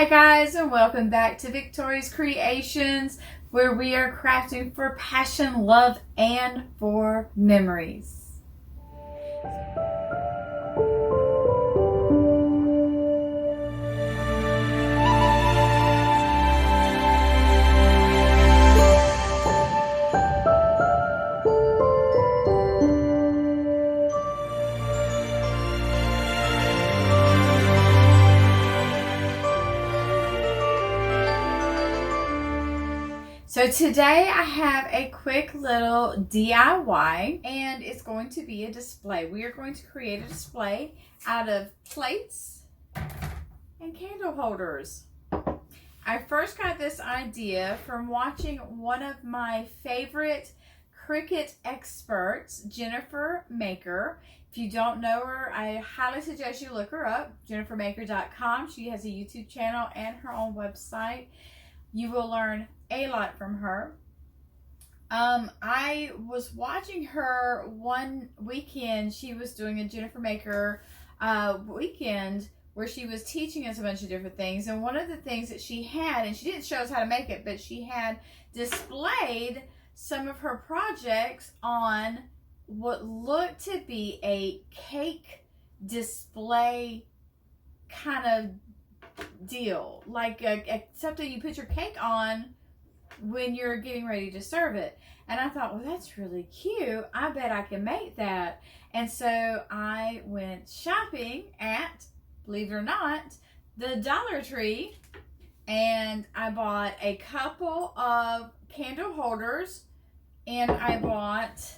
Hi guys, and welcome back to Victori's Creations, where we are crafting for passion, love, and for memories. So today I have a quick little DIY, and it's going to be a display. We are going to create a display out of plates and candle holders. I first got this idea from watching one of my favorite Cricut experts, Jennifer Maker. If you don't know her, I highly suggest you look her up, jennifermaker.com. She has a YouTube channel and her own website. You will learn a lot from her. I was watching her one weekend. She was doing a Jennifer Maker weekend where she was teaching us a bunch of different things. And one of the things that she had, and she didn't show us how to make it, but she had displayed some of her projects on what looked to be a cake display kind of deal, like something you put your cake on when you're getting ready to serve it. And I thought, well, that's really cute. I bet I can make that. And so I went shopping at, believe it or not, the Dollar Tree, and I bought a couple of candle holders, and I bought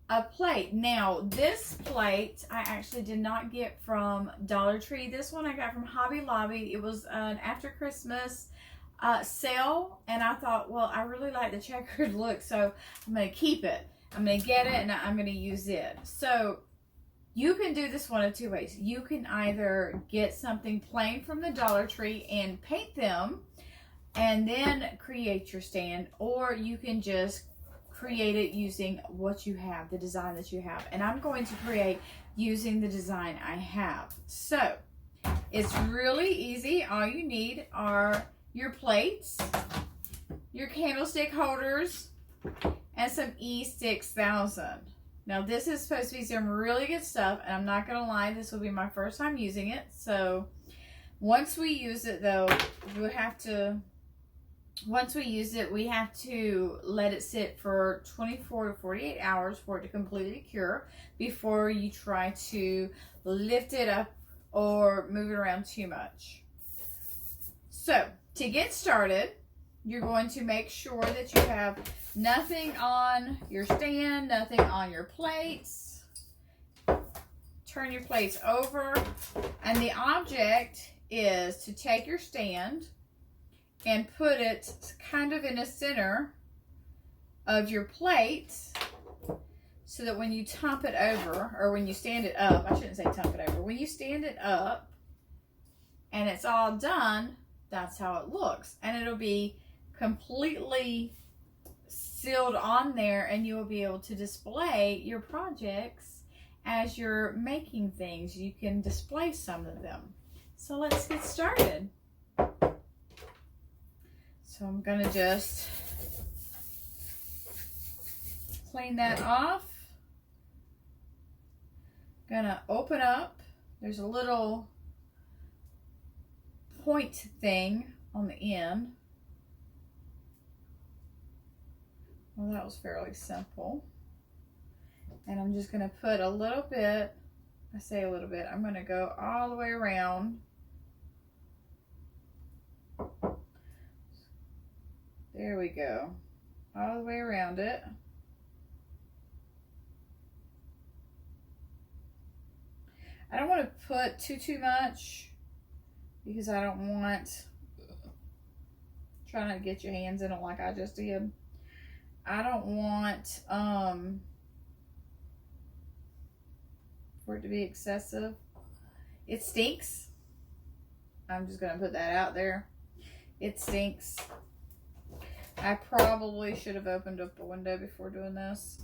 a plate. Now, this plate I actually did not get from Dollar Tree. This one I got from Hobby Lobby. It was an after Christmas sale, and I thought, well, I really like the checkered look, so I'm going to keep it. I'm going to get it, and I'm going to use it. So you can do this one of two ways. You can either get something plain from the Dollar Tree and paint them and then create your stand, or you can just create it using what you have, the design that you have. And I'm going to create using the design I have. So it's really easy. All you need are your plates, your candlestick holders, and some E6000. Now this is supposed to be some really good stuff, and I'm not gonna lie, this will be my first time using it. So once we use it though, we have to let it sit for 24 to 48 hours for it to completely cure before you try to lift it up or move it around too much. So to get started, you're going to make sure that you have nothing on your stand, nothing on your plates. Turn your plates over, and the object is to take your stand and put it kind of in the center of your plate so that when you tump it over, or when you stand it up, I shouldn't say tump it over, when you stand it up and it's all done, that's how it looks. And it'll be completely sealed on there, and you will be able to display your projects as you're making things. You can display some of them. So let's get started. So I'm going to just clean that off. Going to open up. There's a little point thing on the end. Well, that was fairly simple. And I'm just going to put a little bit, I say a little bit, I'm going to go all the way around. There we go. All the way around it. I don't want to put too much because I don't want, try not to get your hands in it like I just did. I don't want for it to be excessive. It stinks. I'm just going to put that out there. It stinks. I probably should have opened up the window before doing this.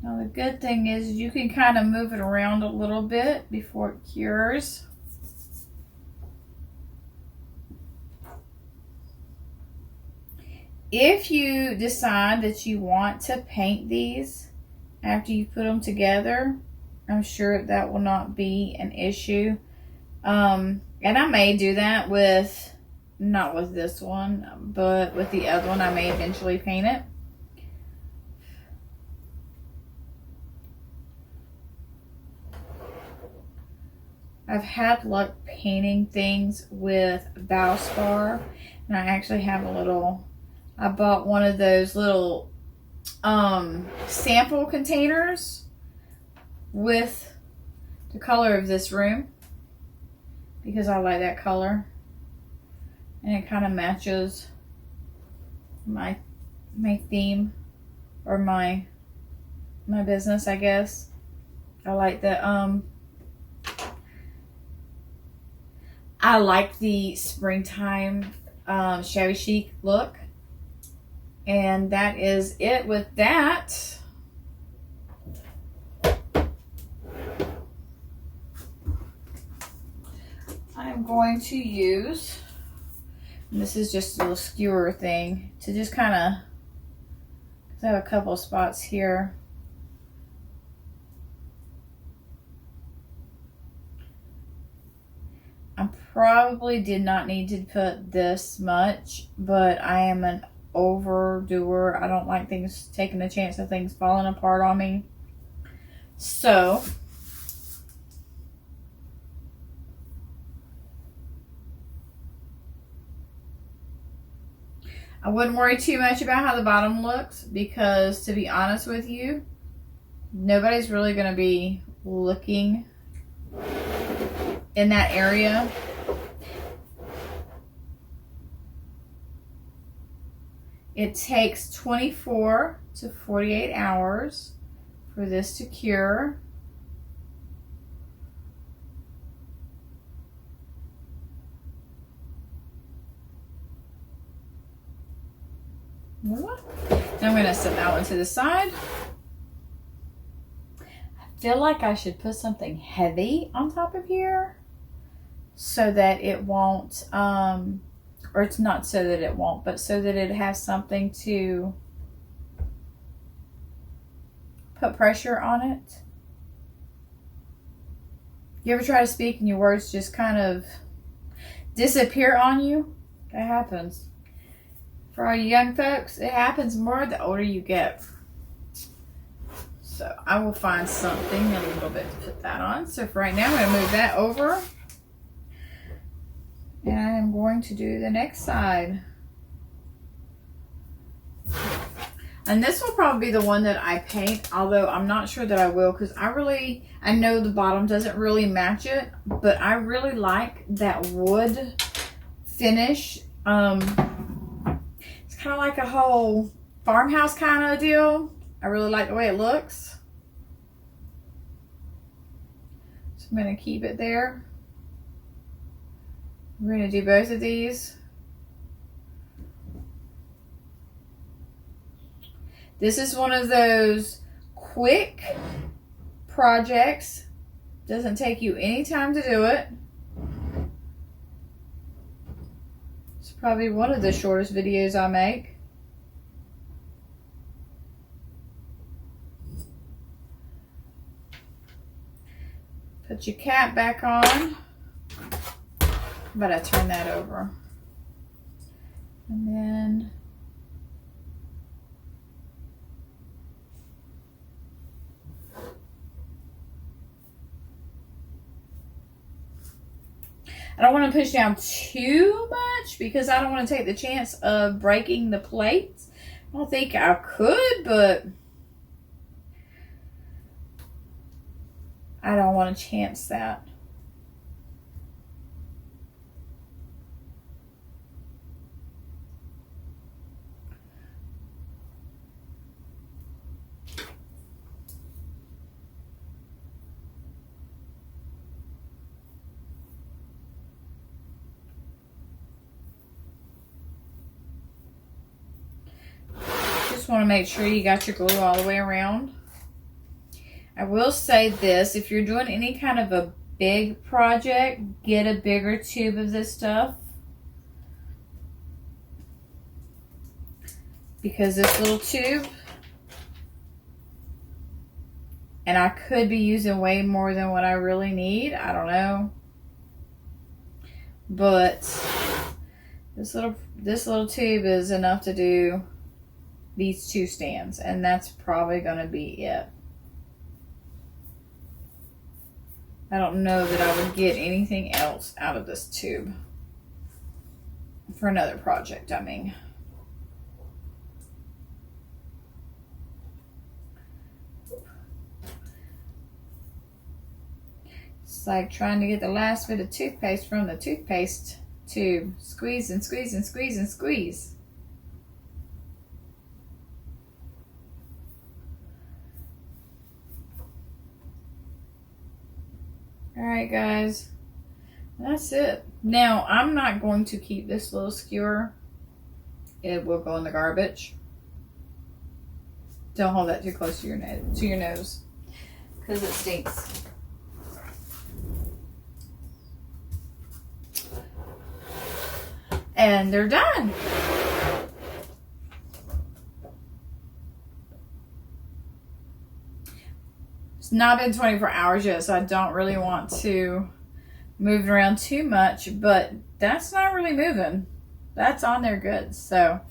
Now the good thing is you can kind of move it around a little bit before it cures. If you decide that you want to paint these after you put them together, I'm sure that will not be an issue. And I may do that with, not with this one, but with the other one I may eventually paint it. I've had luck painting things with Valspar, and I actually have a little, I bought one of those little sample containers with the color of this room because I like that color, and it kind of matches my theme or my business, I guess. I like the springtime shabby chic look. And that is it with that. I'm going to use, and this is just a little skewer thing, to just kind of, because I have a couple of spots here. I probably did not need to put this much, but I am an overdoer. I don't like things, taking the chance of things falling apart on me. So I wouldn't worry too much about how the bottom looks, because to be honest with you, nobody's really going to be looking in that area. It takes 24 to 48 hours for this to cure. Now I'm going to set that one to the side. I feel like I should put something heavy on top of here so that it won't, or it's not so that it won't, but so that it has something to put pressure on it. You ever try to speak and your words just kind of disappear on you? That happens. For all you young folks, it happens more the older you get. So I will find something a little bit to put that on. So for right now, I'm going to move that over. And I am going to do the next side. And this will probably be the one that I paint, although I'm not sure that I will, because I know the bottom doesn't really match it, but I really like that wood finish. It's kind of like a whole farmhouse kind of deal. I really like the way it looks. So I'm going to keep it there. We're going to do both of these. This is one of those quick projects. Doesn't take you any time to do it. It's probably one of the shortest videos I make. Put your cap back on. But I turn that over. And then I don't want to push down too much because I don't want to take the chance of breaking the plates. I don't think I could, but I don't want to chance that. Want to make sure you got your glue all the way around. I will say this, if you're doing any kind of a big project, get a bigger tube of this stuff. Because this little tube, and I could be using way more than what I really need. I don't know. But this little tube is enough to do these 2 stands, and that's probably going to be it. I don't know that I would get anything else out of this tube for another project, I mean. It's like trying to get the last bit of toothpaste from the toothpaste tube. Squeeze and squeeze and squeeze and squeeze. Alright guys, that's it. Now, I'm not going to keep this little skewer. It will go in the garbage. Don't hold that too close to your nose, because it stinks. And they're done. It's not been 24 hours yet, so I don't really want to move it around too much, but that's not really moving. That's on there good. So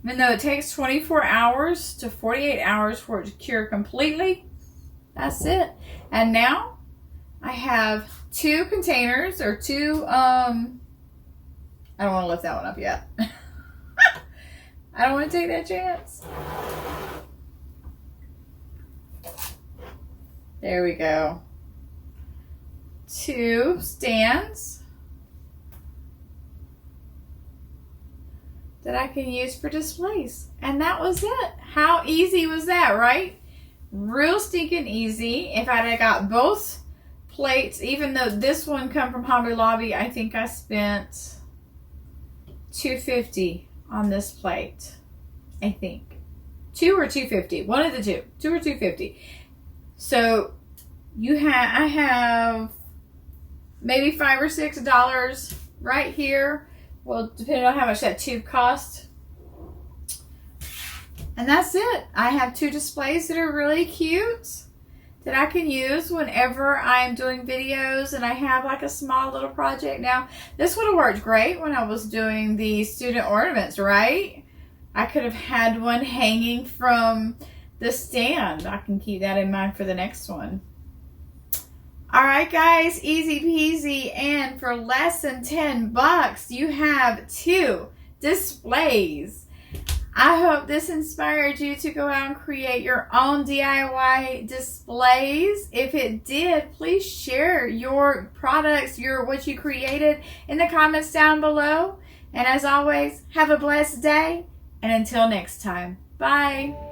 even though it takes 24 hours to 48 hours for it to cure completely, that's it. And now I have 2 containers, or 2, I don't want to lift that one up yet. I don't want to take that chance. There we go. 2 stands that I can use for displays. And that was it. How easy was that, right? Real stinking easy. If I'd have got both plates, even though this one come from Hobby Lobby, I think I spent $2.50 on this plate. I think. $2 or $2.50. One of the two. $2 or $2.50. So I have maybe $5 or $6 right here. Well, depending on how much that tube cost. And that's it. I have 2 displays that are really cute that I can use whenever I'm doing videos and I have like a small little project. Now, this would have worked great when I was doing the student ornaments, right? I could have had one hanging from the stand. I can keep that in mind for the next one. Alright guys, easy peasy, and for less than $10 you have 2 displays. I hope this inspired you to go out and create your own DIY displays. If it did, please share your products, what you created in the comments down below. And as always, have a blessed day, and until next time, bye.